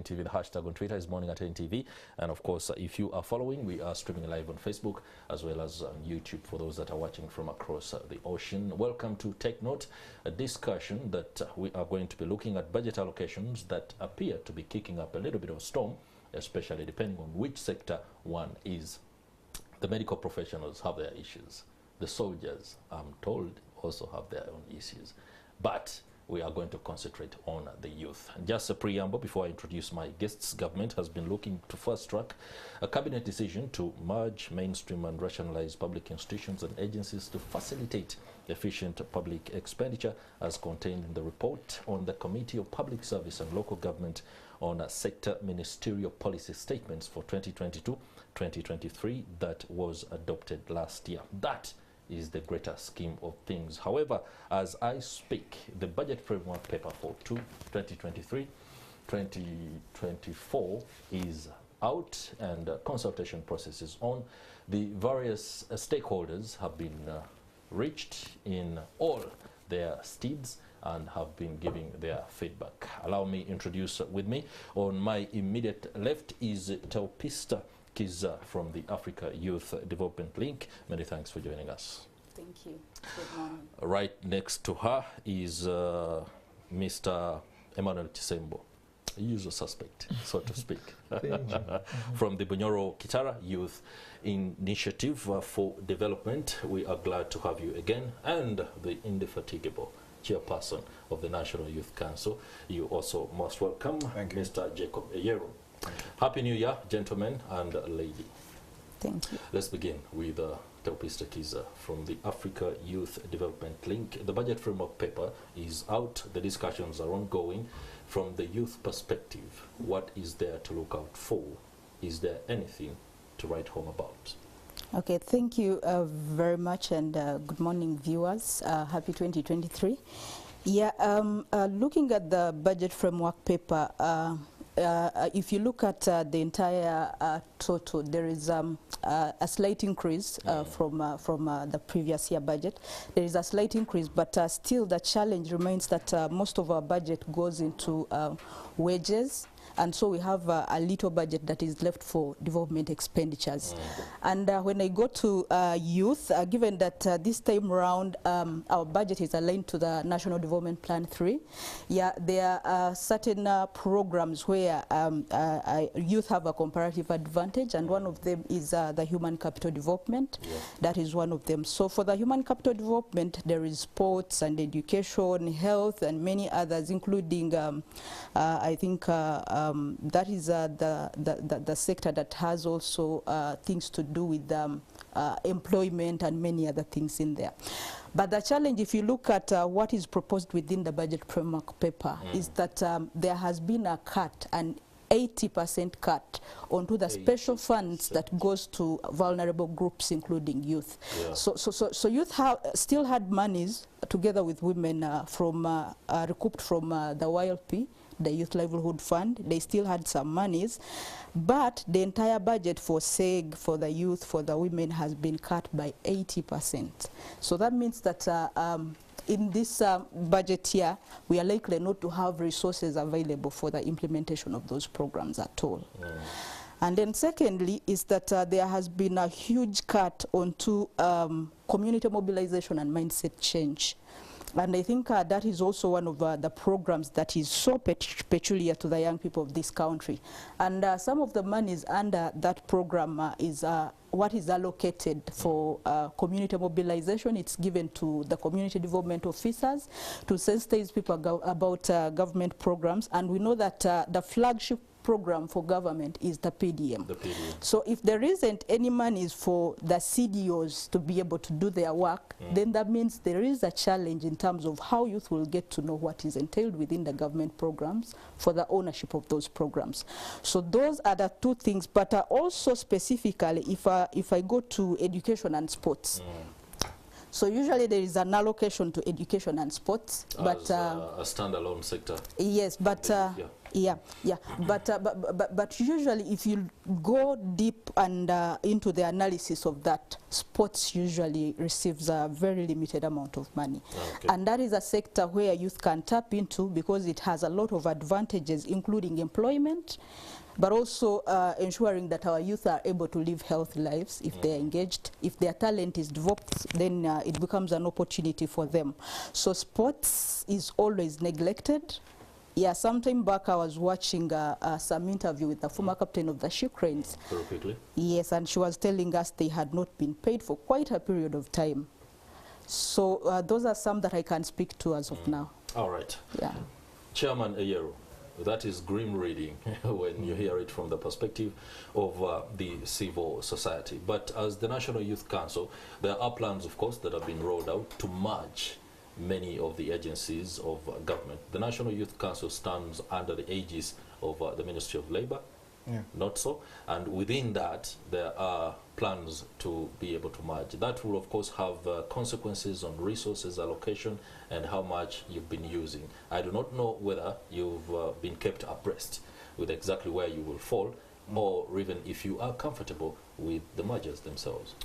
TV. The hashtag on Twitter is Morning at NTV, and of course if you are following, we are streaming live on Facebook as well as on YouTube for those that are watching from across the ocean. Welcome to Take Note, a discussion that we are going to be looking at budget allocations that appear to be kicking up a little bit of a storm, especially depending on which sector one is. The medical professionals have their issues. The soldiers, I'm told, also have their own issues, but we are going to concentrate on the youth. Just a preamble before I introduce my guests. Government has been looking to fast track a cabinet decision to merge, mainstream and rationalize public institutions and agencies to facilitate efficient public expenditure, as contained in the report on the Committee of Public Service and Local Government on sector ministerial policy statements for 2022-2023 that was adopted last year. That is the greater scheme of things. However, as I speak, the budget framework paper for 2023-2024 is out, and consultation process is on. The various stakeholders have been reached in all their steeds and have been giving their feedback. Allow me introduce with me. On my immediate left is Teopista Kiza from the Africa Youth Development Link. Many thanks for joining us. Thank you. Good morning. Right next to her is Mr. Emmanuel Chisembo, usual suspect, so to speak, from the Bunyoro Kitara Youth Initiative for Development. We are glad to have you again, and the indefatigable chairperson of the National Youth Council. You also most welcome, Mr. Jacob Eyero. Happy New Year, gentlemen and lady. Thank you. Let's begin with Teopista Kiza from the Africa Youth Development Link. The budget framework paper is out. The discussions are ongoing. From the youth perspective, what is there to look out for? Is there anything to write home about? Okay, thank you very much, and good morning, viewers. Happy 2023. Yeah, looking at the budget framework paper, if you look at the entire total, there is a slight increase from the previous year budget. There is a slight increase, but still the challenge remains that most of our budget goes into wages. And so we have a little budget that is left for development expenditures. And when I go to youth, given that this time around our budget is aligned to the National Development Plan 3, yeah, there are certain programs where youth have a comparative advantage, and one of them is the human capital development. Yeah. That is one of them. So for the human capital development, there is sports and education, health, and many others, including I think that is the sector that has also things to do with employment and many other things in there. But the challenge, if you look at what is proposed within the budget framework paper, is that there has been a cut, an 80% cut onto the special funds that goes to vulnerable groups, including youth. Yeah. So youth have still had monies together with women from recouped from the YLP, the Youth Livelihood Fund. They still had some monies, but the entire budget for SEG, for the youth, for the women has been cut by 80%. So that means that in this budget year, we are likely not to have resources available for the implementation of those programs at all. And then secondly is that there has been a huge cut onto community mobilization and mindset change. And I think that is also one of the programs that is so peculiar to the young people of this country. And some of the monies under that program is what is allocated for community mobilization. It's given to the community development officers to sensitize people about government programs. And we know that the flagship program for government is the PDM. So if there isn't any monies for the CDOs to be able to do their work, then that means there is a challenge in terms of how youth will get to know what is entailed within the government programs for the ownership of those programs. So those are the two things, but also specifically if I go to education and sports. So usually there is an allocation to education and sports, but a standalone sector. Yes, but Yeah, yeah, but usually if you go deep and into the analysis of that, sports usually receives a very limited amount of money. Okay. And that is a sector where youth can tap into because it has a lot of advantages, including employment, but also ensuring that our youth are able to live healthy lives if they're engaged. If their talent is developed, then it becomes an opportunity for them. So sports is always neglected. Yeah, sometime back I was watching some interview with the former captain of the She Cranes. Very quickly. Yes, and she was telling us they had not been paid for quite a period of time. So those are some that I can speak to as of now. All right. Yeah. Chairman Eyero, that is grim reading when you hear it from the perspective of the civil society. But as the National Youth Council, there are plans, of course, that have been rolled out to merge many of the agencies of government. The National Youth Council stands under the aegis of the Ministry of Labour, not so, and within that there are plans to be able to merge. That will of course have consequences on resources allocation and how much you've been using. I do not know whether you've been kept abreast with exactly where you will fall, or even if you are comfortable with the mergers themselves.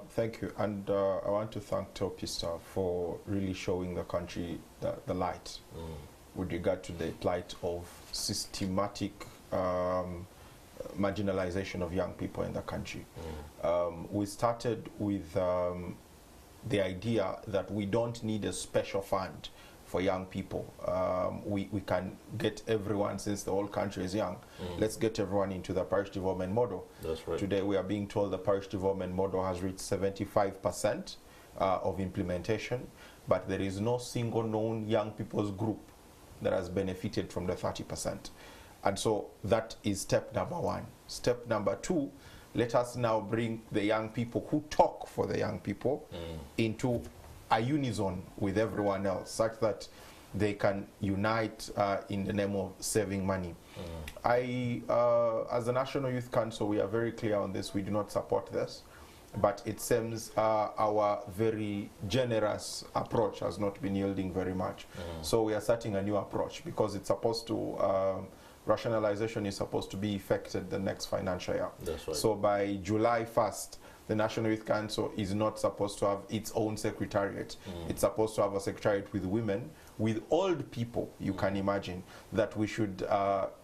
Thank you, and I want to thank Topista for really showing the country the light with regard to the plight of systematic marginalization of young people in the country. We started with the idea that we don't need a special fund for young people. We can get everyone, since the whole country is young, let's get everyone into the parish development model. That's right. Today we are being told the parish development model has reached 75% of implementation, but there is no single known young people's group that has benefited from the 30%. And so that is step number one. Step number two, let us now bring the young people who talk for the young people into a unison with everyone else, such that they can unite in the name of saving money. As the National Youth Council, we are very clear on this. We do not support this, but it seems our very generous approach has not been yielding very much. So we are starting a new approach, because it's supposed to, rationalization is supposed to be effected the next financial year. That's right. So by July 1st, the National Youth Council is not supposed to have its own secretariat. It's supposed to have a secretariat with women, with old people. You can imagine that we should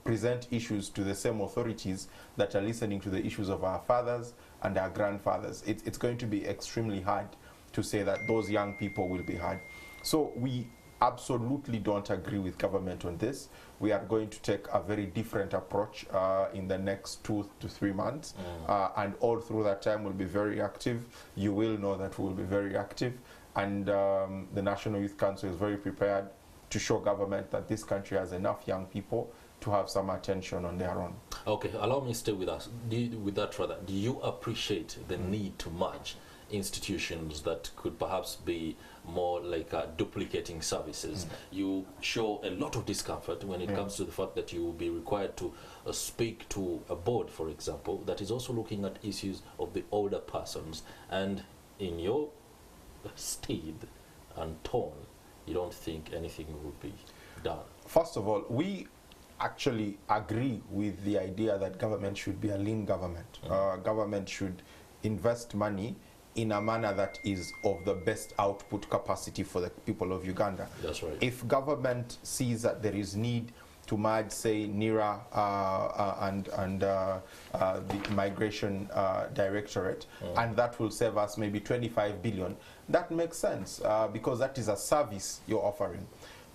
present issues to the same authorities that are listening to the issues of our fathers and our grandfathers. It's going to be extremely hard to say that those young people will be heard. So we absolutely don't agree with government on this. We are going to take a very different approach in the next 2 to 3 months, and all through that time we'll be very active. You will know that we'll be very active, and the National Youth Council is very prepared to show government that this country has enough young people to have some attention on their own. Okay, allow me to stay with us. With that rather, do you appreciate the need to merge institutions that could perhaps be more like duplicating services? You show a lot of discomfort when it comes to the fact that you will be required to speak to a board, for example, that is also looking at issues of the older persons, and in your stead and tone, you don't think anything will be done? First of all, we actually agree with the idea that government should be a lean government. Government should invest money in a manner that is of the best output capacity for the people of Uganda. That's right. If government sees that there is need to merge, say, NIRA and the Migration Directorate, and that will save us maybe 25 billion, that makes sense, because that is a service you're offering.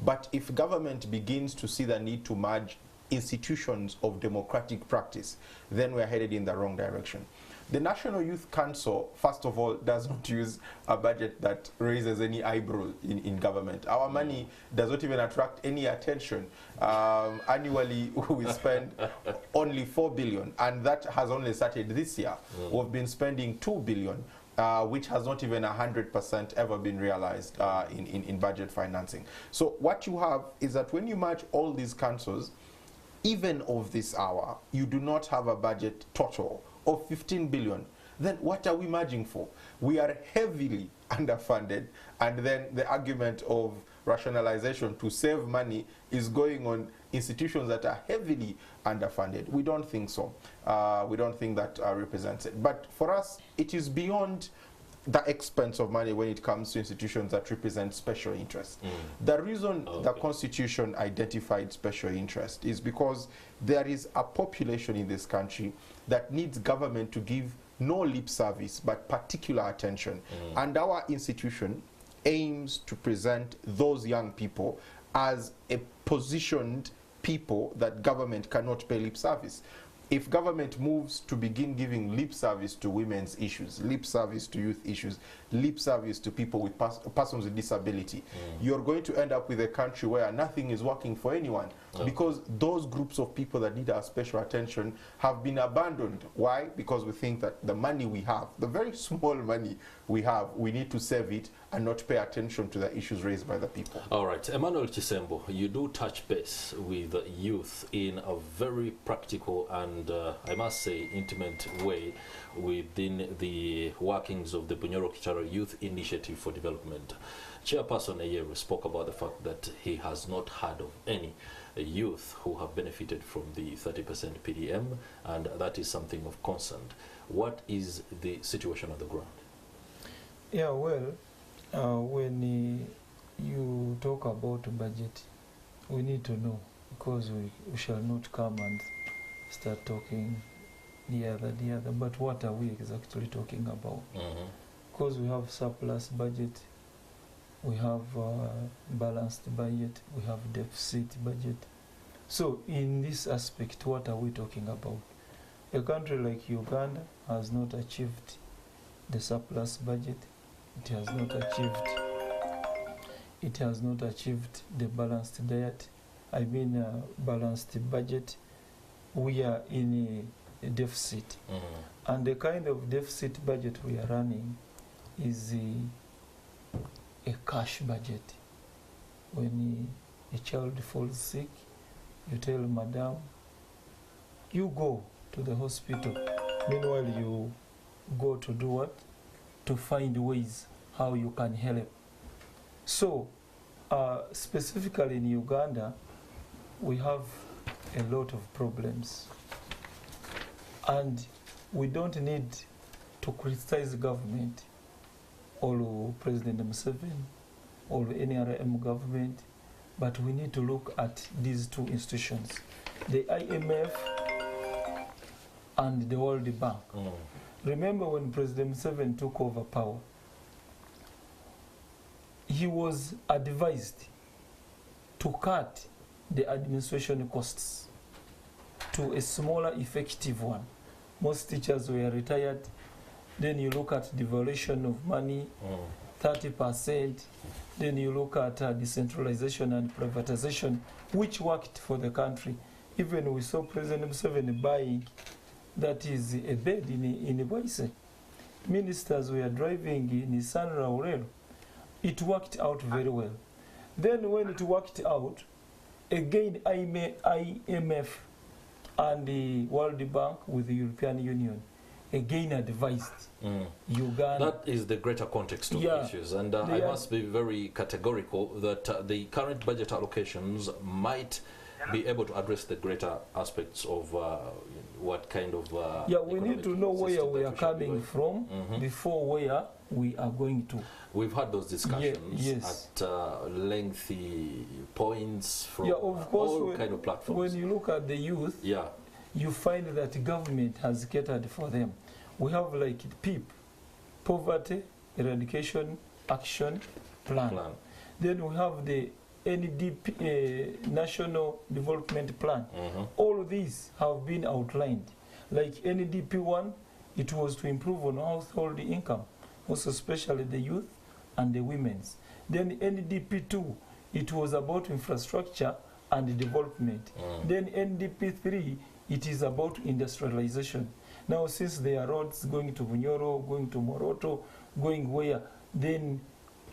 But if government begins to see the need to merge institutions of democratic practice, then we're headed in the wrong direction. The National Youth Council, first of all, does not use a budget that raises any eyebrow in government. Our money does not even attract any attention. Annually, we spend only 4 billion, and that has only started this year. We've been spending 2 billion, which has not even 100% ever been realized in budget financing. So what you have is that when you merge all these councils, even of this hour, you do not have a budget total of 15 billion. then what are we merging for? We are heavily underfunded, and then the argument of rationalization to save money is going on institutions that are heavily underfunded. We don't think so. We don't think that represents it. But for us, it is beyond the expense of money when it comes to institutions that represent special interest. The reason the Constitution identified special interest is because there is a population in this country that needs government to give no lip service but particular attention. And our institution aims to present those young people as a positioned people that government cannot pay lip service. If government moves to begin giving lip service to women's issues, lip service to youth issues, lip service to people with persons with disability, you're going to end up with a country where nothing is working for anyone, because those groups of people that need our special attention have been abandoned. Why? Because we think that the money we have, the very small money we have, we need to save it and not pay attention to the issues raised by the people. All right, Emmanuel Chisembo, you do touch base with youth in a very practical and I must say intimate way within the workings of the Bunyoro Kitara Youth Initiative for Development. Chairperson Ayero spoke about the fact that he has not heard of any youth who have benefited from the 30% PDM, and that is something of concern. What is the situation on the ground? Yeah, well, when you talk about budget, we need to know, because we shall not come and start talking the other. But what are we exactly talking about? Because we have surplus budget, we have balanced budget, we have deficit budget. So in this aspect, what are we talking about? A country like Uganda has not achieved the surplus budget. It has not achieved the balanced diet. Balanced budget. We are in a deficit. And the kind of deficit budget we are running is a cash budget. When a child falls sick, you tell madam, you go to the hospital. Meanwhile, you go to do what? To find ways how you can help. So, specifically in Uganda, we have a lot of problems. And we don't need to criticize the government or President Museveni or any other government, but we need to look at these two institutions, the IMF and the World Bank. Remember when President Museveni took over power, he was advised to cut the administration costs to a smaller, effective one. Most teachers were retired. Then you look at devaluation of money, 30%. Then you look at decentralization and privatization, which worked for the country. Even we saw President Museveni buying, that is a bed in Boise. Ministers were driving in Nissan Raurelo. It worked out very well. Then when it worked out, again IMF and the World Bank with the European Union again advised Uganda. That is the greater context of the issues, and I must be very categorical that the current budget allocations might be able to address the greater aspects of what kind of we need to know where we are coming from before where we are going to. We've had those discussions at lengthy points from of course, all kind of platforms. When you look at the youth, you find that the government has catered for them. We have like PEP, Poverty Eradication Action Plan. Then we have the NDP, National Development Plan. All of these have been outlined. Like NDP 1, it was to improve on household income, also especially the youth and the women's. Then NDP 2, it was about infrastructure and development. Then NDP 3, it is about industrialization. Now, since there are roads going to Bunyoro, going to Moroto, going where, then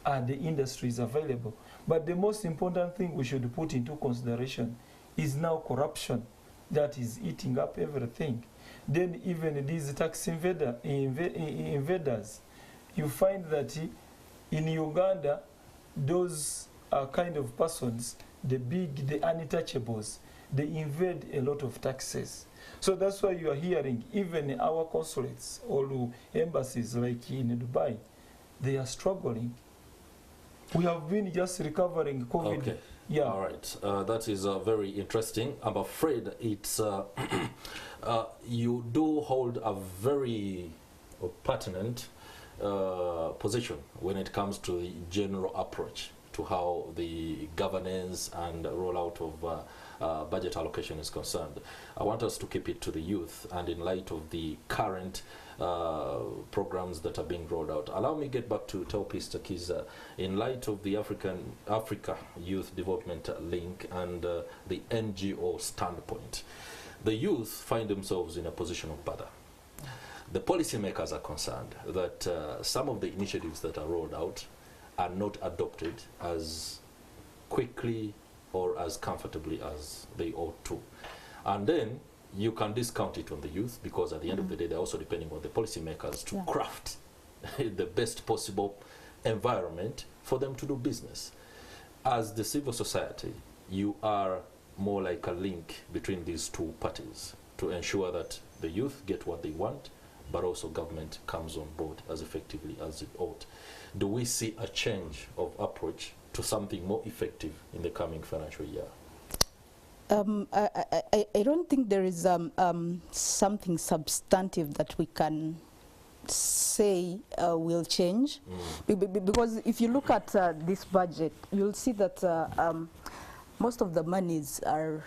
the industries available. But the most important thing we should put into consideration is now corruption that is eating up everything. Then even these tax invaders, you find that in Uganda, those kind of persons, the untouchables, they invade a lot of taxes. So that's why you are hearing even our consulates or embassies like in Dubai, they are struggling. We have been just recovering COVID. Okay. Yeah. All right. That is very interesting. I'm afraid it's you do hold a very pertinent position when it comes to the general approach to how the governance and rollout of budget allocation is concerned. I want us to keep it to the youth, and in light of the current programs that are being rolled out. Allow me to get back to Teopista Kiza. In light of the Africa Youth Development Link and the NGO standpoint, the youth find themselves in a position of bother. The policymakers are concerned that some of the initiatives that are rolled out are not adopted as quickly or as comfortably as they ought to. And then you can discount it on the youth, because at the end of the day, they're also depending on the policymakers to craft the best possible environment for them to do business. As the civil society, you are more like a link between these two parties to ensure that the youth get what they want, but also government comes on board as effectively as it ought. Do we see a change of approach to something more effective in the coming financial year? I don't think there is something substantive that we can say will change, because if you look at this budget, you'll see that most of the monies are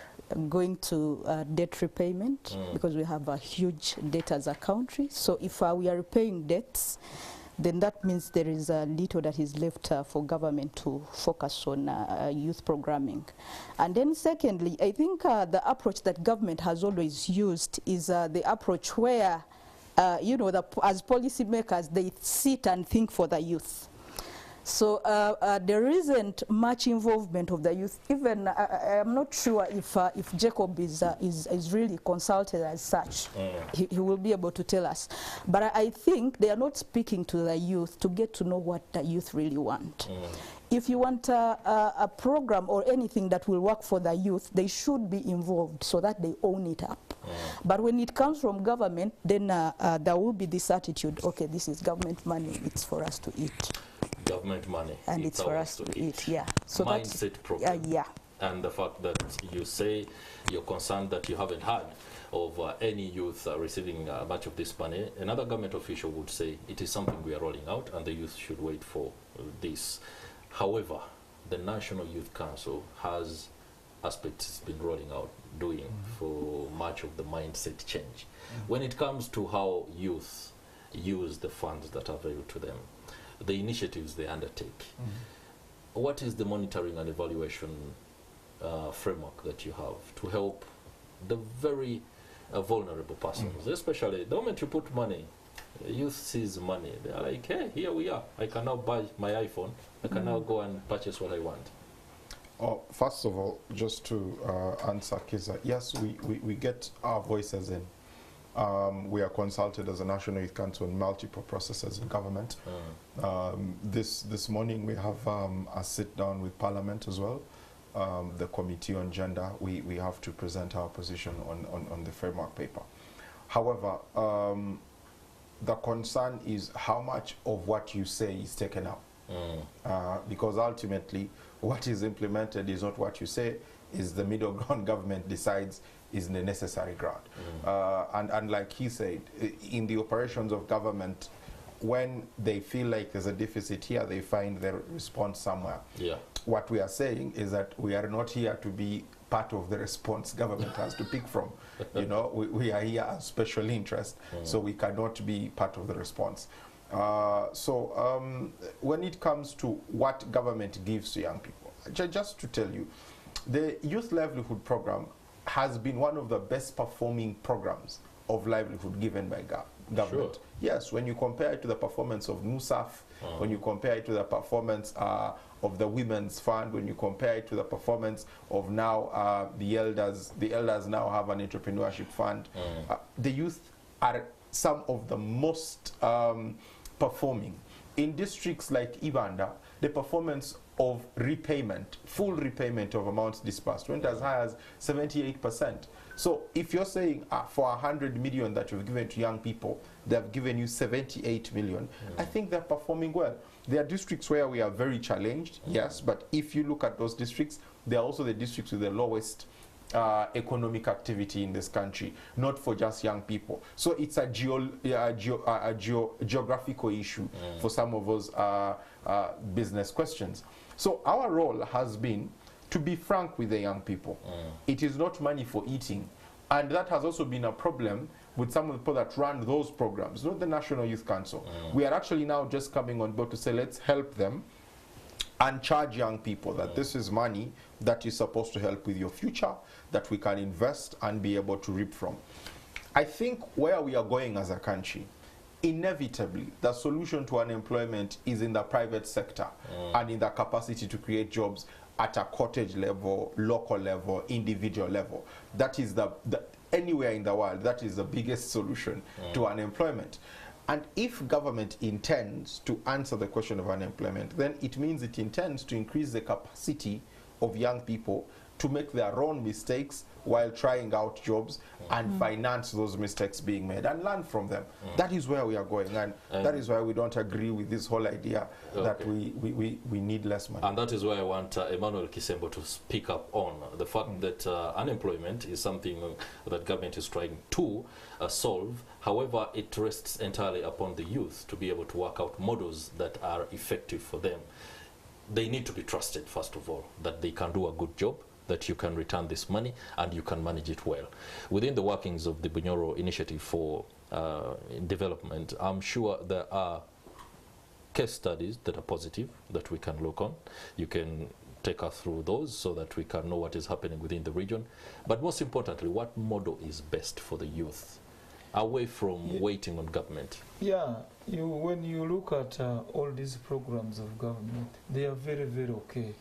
going to debt repayment, because we have a huge debt as a country. So if we are repaying debts, then that means there is little that is left for government to focus on youth programming. And then secondly, I think the approach that government has always used is the approach where, you know, as policymakers, they sit and think for the youth. So there isn't much involvement of the youth. Even I'm not sure if Jacob is really consulted as such. He will be able to tell us. But I think they are not speaking to the youth to get to know what the youth really want. If you want a program or anything that will work for the youth, they should be involved so that they own it up. But when it comes from government, then there will be this attitude, okay, this is government money, it's for us to eat. Government money. And it's for us to eat, yeah. So mindset program. Yeah. And the fact that you say you're concerned that you haven't heard of any youth receiving much of this money, another government official would say it is something we are rolling out and the youth should wait for this. However, the National Youth Council has aspects it's been rolling out, doing for much of the mindset change. When it comes to how youth use the funds that are available to them, the initiatives they undertake, what is the monitoring and evaluation framework that you have to help the very vulnerable persons, especially the moment you put money, youth sees money, they are like, hey, here we are, I can now buy my iPhone, I can now go and purchase what I want. First of all, just to answer Kiza, yes, we get our voices in. We are consulted as a National Youth Council on multiple processes in government. This morning we have a sit down with Parliament as well. The Committee on Gender, we have to present our position on the framework paper. However, the concern is how much of what you say is taken up. Because ultimately what is implemented is not what you say, is the middle ground government decides is the necessary ground. And like he said, in the operations of government, when they feel like there's a deficit here, they find their response somewhere. Yeah. What we are saying is that we are not here to be part of the response government has to pick from. You know, we are here as special interest, so we cannot be part of the response. When it comes to what government gives to young people, just to tell you, the Youth Livelihood Program has been one of the best performing programs of livelihood given by government. Sure. Yes, when you compare it to the performance of NUSAF when you compare it to the performance of the Women's Fund, when you compare it to the performance of now the elders now have an entrepreneurship fund. The youth are some of the most performing. In districts like Ibanda, the performance of repayment, full repayment of amounts disbursed, went as high as 78%. So if you're saying for 100 million that you've given to young people, they've given you 78 million, I think they're performing well. There are districts where we are very challenged, yes, but if you look at those districts, they are also the districts with the lowest economic activity in this country, not for just young people. So it's a geographical issue for some of those business questions. So our role has been to be frank with the young people. It is not money for eating. And that has also been a problem with some of the people that run those programs, not the National Youth Council. We are actually now just coming on board to say, let's help them and charge young people that this is money that is supposed to help with your future, that we can invest and be able to reap from. I think where we are going as a country, inevitably, the solution to unemployment is in the private sector and in the capacity to create jobs at a cottage level, local level, individual level. That is anywhere in the world, that is the biggest solution to unemployment. And if government intends to answer the question of unemployment, then it means it intends to increase the capacity of young people to make their own mistakes while trying out jobs and finance those mistakes being made and learn from them. That is where we are going, and that is why we don't agree with this whole idea that we need less money. And that is why I want Emmanuel Kisembo to speak up on the fact that unemployment is something that government is trying to solve. However, it rests entirely upon the youth to be able to work out models that are effective for them. They need to be trusted, first of all, that they can do a good job, that you can return this money and you can manage it well. Within the workings of the Bunyoro Initiative for Development, I'm sure there are case studies that are positive that we can look on. You can take us through those so that we can know what is happening within the region. But most importantly, what model is best for the youth, away from waiting on government? Yeah, when you look at all these programs of government, they are very, very okay.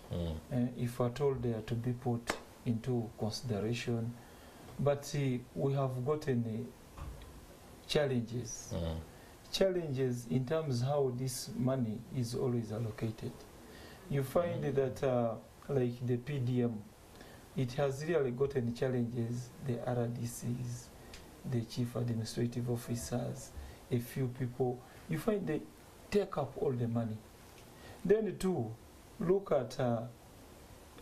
If at all they are to be put into consideration. But we have gotten challenges. Challenges in terms how this money is always allocated. You find that like the PDM, it has really gotten challenges, the RDCs, the chief administrative officers, a few people, you find they take up all the money. Then too, look at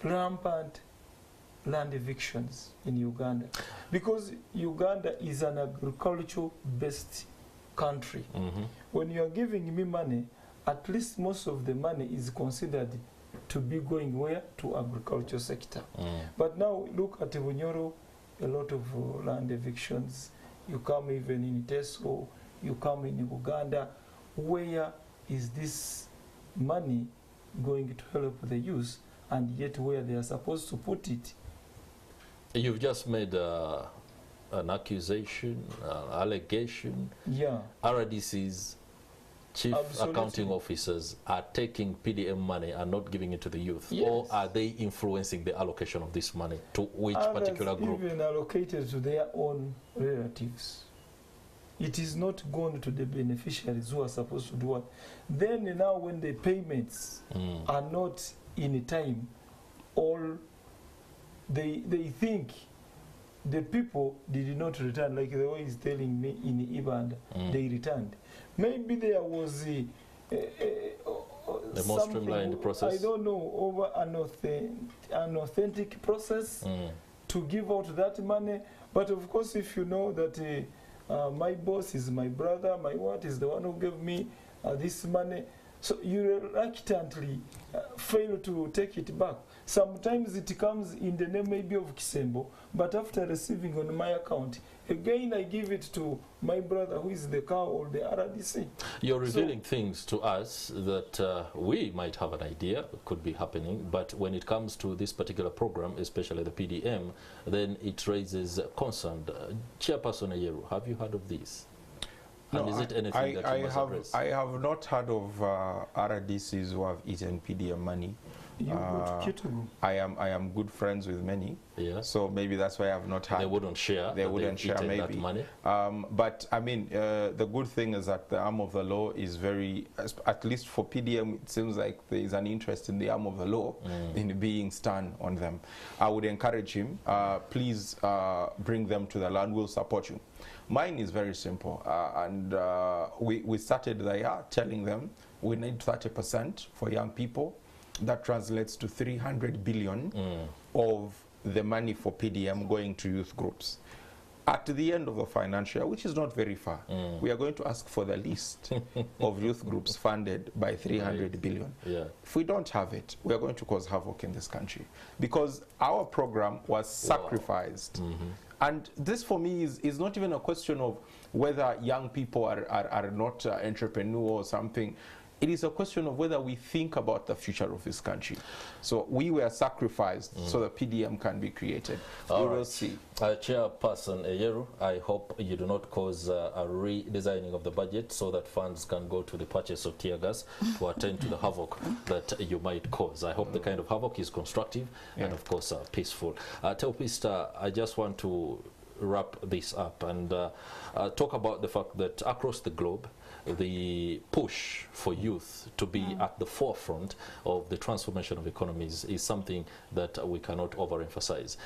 rampant land evictions in Uganda. Because Uganda is an agricultural-based country. When you are giving me money, at least most of the money is considered to be going where? To agriculture sector. But now look at Bunyoro, a lot of land evictions. You come even in Teso, you come in Uganda. Where is this money going to help the youth, and yet where they are supposed to put it? You've just made an accusation, allegation. Yeah. RDCs, chief accounting officers, are taking PDM money and not giving it to the youth. Yes. Or are they influencing the allocation of this money to which Others particular group? even allocated to their own relatives. It is not gone to the beneficiaries who are supposed to do what. Then now when the payments are not in time, all they think the people did not return, like the way he's telling me in Ibanda, they returned. Maybe there was a more streamlined process. I don't know, over an authentic process to give out that money. But of course, if you know that my boss is my brother, my what is the one who gave me this money, so you reluctantly fail to take it back. Sometimes it comes in the name maybe of Kisembo, but after receiving on my account, again I give it to my brother who is the cow or the RDC. You're revealing things to us that we might have an idea could be happening, but when it comes to this particular program, especially the PDM, then it raises concern. Chairperson Ayeru, have you heard of this? And is it anything that you must address? I have not heard of RDCs who have eaten PDM money. You go to Kitugu. I am good friends with many. Yeah. So maybe that's why I have not heard. They wouldn't share. They wouldn't share maybe. That money. But I mean, the good thing is that the arm of the law is very, at least for PDM, it seems like there is an interest in the arm of the law in being stern on them. I would encourage him, please bring them to the land, we'll support you. Mine is very simple, and we started the year telling them we need 30% for young people. That translates to 300 billion of the money for PDM going to youth groups. At the end of the financial year, which is not very far, we are going to ask for the list of youth groups funded by 300 billion. Yeah. If we don't have it, we are going to cause havoc in this country because our program was sacrificed. And this for me is not even a question of whether young people are not entrepreneur or something. It is a question of whether we think about the future of this country. So we were sacrificed so the PDM can be created. We will see. Chairperson Eyeru, I hope you do not cause a redesigning of the budget so that funds can go to the purchase of tear gas to attend to the havoc that you might cause. I hope the kind of havoc is constructive and, of course, peaceful. Teopista, I just want to wrap this up and talk about the fact that across the globe, the push for youth to be at the forefront of the transformation of economies is something that we cannot overemphasize.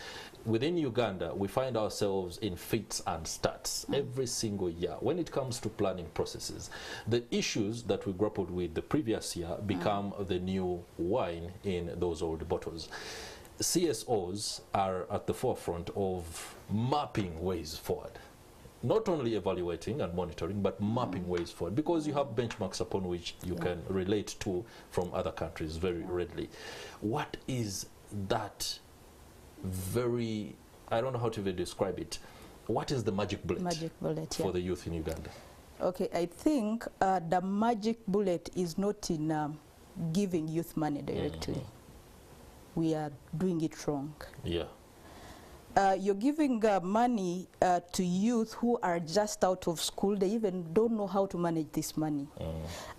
Within Uganda, we find ourselves in fits and starts every single year. When it comes to planning processes, the issues that we grappled with the previous year become the new wine in those old bottles. CSOs are at the forefront of mapping ways forward. Not only evaluating and monitoring, but mapping ways forward, because you have benchmarks upon which you can relate to from other countries very readily. What is that very, I don't know how to even describe it, what is the magic bullet, for the youth in Uganda? Okay, I think the magic bullet is not in giving youth money directly. We are doing it wrong. Yeah. You're giving money to youth who are just out of school. They even don't know how to manage this money.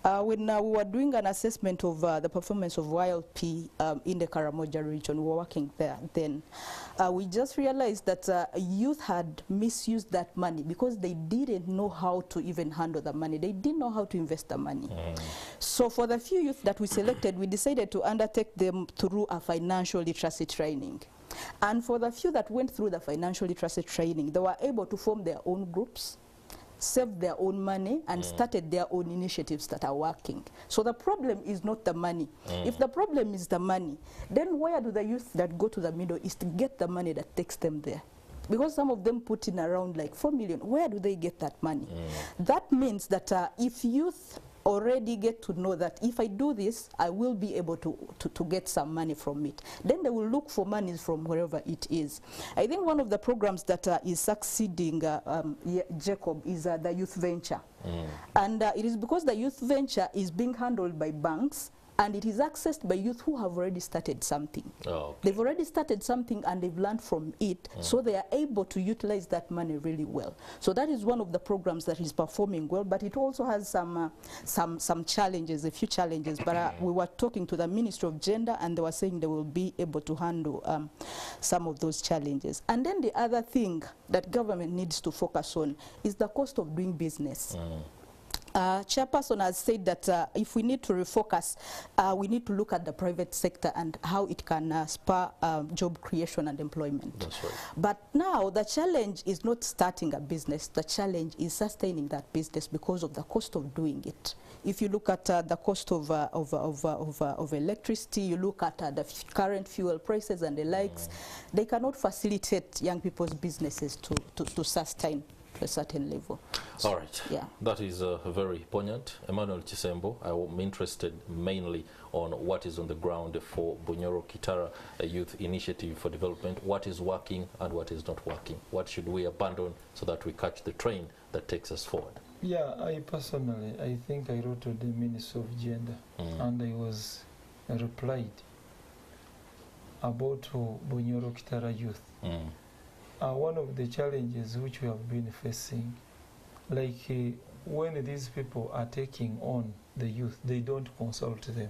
When we were doing an assessment of the performance of YLP in the Karamoja region, we were working there then, we just realized that youth had misused that money because they didn't know how to even handle the money. They didn't know how to invest the money. So for the few youth that we selected, we decided to undertake them through a financial literacy training. And for the few that went through the financial literacy training, they were able to form their own groups, saved their own money, and started their own initiatives that are working. So the problem is not the money. If the problem is the money, then where do the youth that go to the Middle East get the money that takes them there? Because some of them put in around like 4 million. Where do they get that money? That means that if youth already get to know that if I do this, I will be able to get some money from it, then they will look for money from wherever it is. I think one of the programs that is succeeding Jacob is the youth venture. And it is because the youth venture is being handled by banks, and it is accessed by youth who have already started something. They've already started something and they've learned from it, so they are able to utilize that money really well. So that is one of the programs that is performing well, but it also has some challenges, a few challenges. But we were talking to the Ministry of Gender, and they were saying they will be able to handle some of those challenges. And then the other thing that government needs to focus on is the cost of doing business. Chairperson has said that if we need to refocus, we need to look at the private sector and how it can spur job creation and employment. That's right. But now the challenge is not starting a business. The challenge is sustaining that business because of the cost of doing it. If you look at the cost of electricity, you look at the current fuel prices and the likes, they cannot facilitate young people's businesses to sustain to a certain level. All right. Yeah. That is very poignant. Emmanuel Chisembo, I am interested mainly on what is on the ground for Bunyoro Kitara, a youth initiative for development. What is working and what is not working? What should we abandon so that we catch the train that takes us forward? Yeah, I personally, I think I wrote to the Minister of Gender, and I was replied about Bunyoro Kitara youth. One of the challenges which we have been facing, like when these people are taking on the youth, they don't consult them.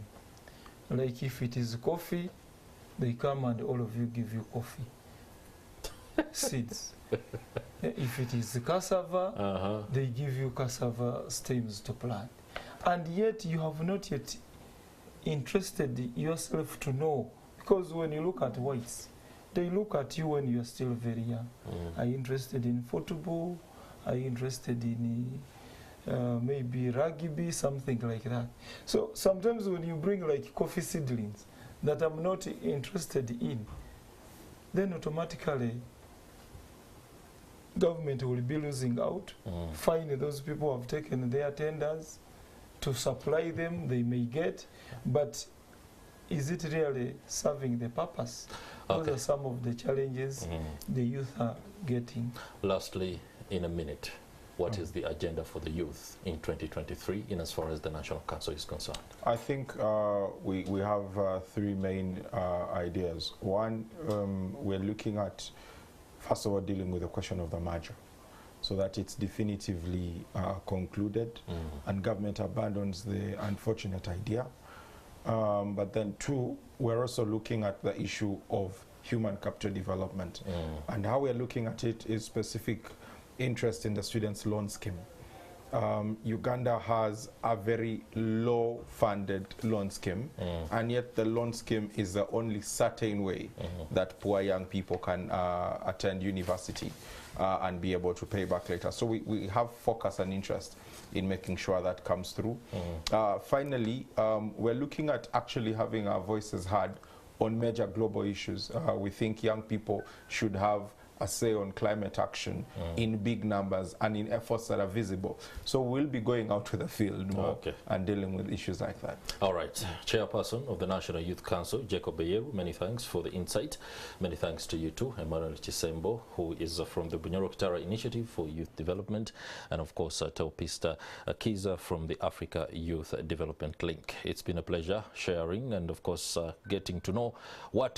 Like if it is coffee, they come and all of you give you coffee seeds. If it is cassava, they give you cassava stems to plant. And yet you have not yet interested yourself to know, because when you look at whites, they look at you when you are still very young. Are you interested in football? Are you interested in maybe rugby, something like that? So sometimes when you bring like coffee seedlings that I'm not interested in, then automatically government will be losing out. Fine, those people have taken their tenders to supply them, they may get, but is it really serving the purpose? Those are some of the challenges the youth are getting. Lastly, in a minute, what is the agenda for the youth in 2023 in as far as the National Council is concerned? I think we have three main ideas. One, we're looking at, first of all, dealing with the question of the merger, so that it's definitively concluded and government abandons the unfortunate idea. But then two, we're also looking at the issue of human capital development. And how we're looking at it is specific interest in the students' loan scheme. Uganda has a very low-funded loan scheme, and yet the loan scheme is the only certain way that poor young people can attend university and be able to pay back later. So we have focus and interest in making sure that comes through. Finally, we're looking at actually having our voices heard on major global issues. We think young people should have a say on climate action in big numbers and in efforts that are visible. So we'll be going out to the field more and dealing with issues like that. All right. Chairperson of the National Youth Council, Jacob Beyeru, many thanks for the insight. Many thanks to you too, Emmanuel Chisembo, who is from the Bunyoro Initiative for Youth Development, and of course Teopista Kiza from the Africa Youth Development Link. It's been a pleasure sharing and of course getting to know what